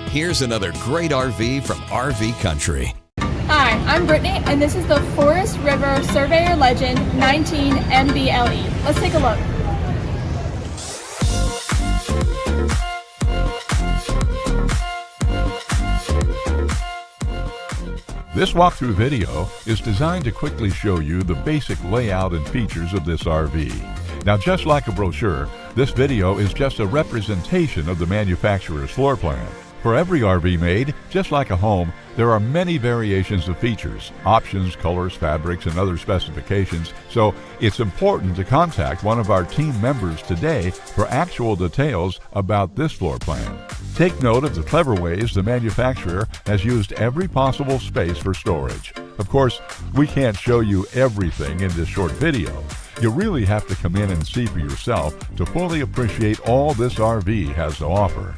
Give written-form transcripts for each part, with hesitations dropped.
Here's another great RV from RV Country. Hi, I'm Brittany, and this is the River Surveyor Legend-19MBLE. Let's take a look. This walkthrough video is designed to quickly show you the basic layout and features of this RV. Now, just like a brochure, this video is just a representation of the manufacturer's floor plan. For every RV made, just like a home, there are many variations of features, options, colors, fabrics, and other specifications, so it's important to contact one of our team members today for actual details about this floor plan. Take note of the clever ways the manufacturer has used every possible space for storage. Of course, we can't show you everything in this short video. You really have to come in and see for yourself to fully appreciate all this RV has to offer.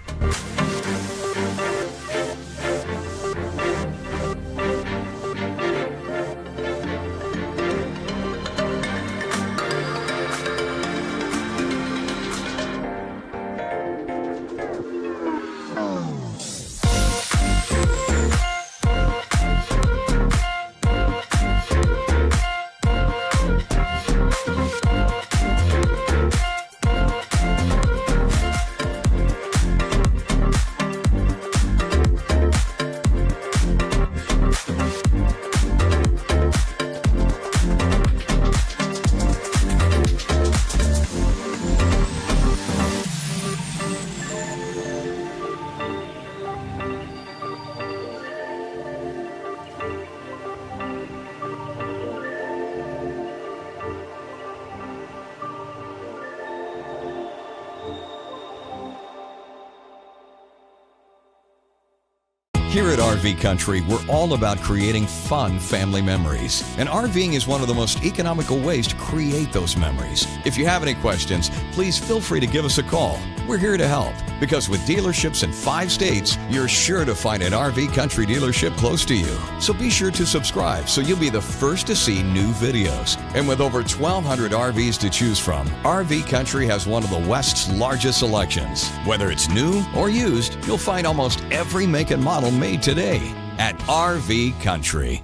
Here at RV Country, we're all about creating fun family memories. And RVing is one of the most economical ways to create those memories. If you have any questions, please feel free to give us a call. We're here to help, because with dealerships in 5 states, you're sure to find an RV Country dealership close to you. So be sure to subscribe so you'll be the first to see new videos. And with over 1,200 RVs to choose from, RV Country has one of the West's largest selections. Whether it's new or used, you'll find almost every make and model made today at RV Country.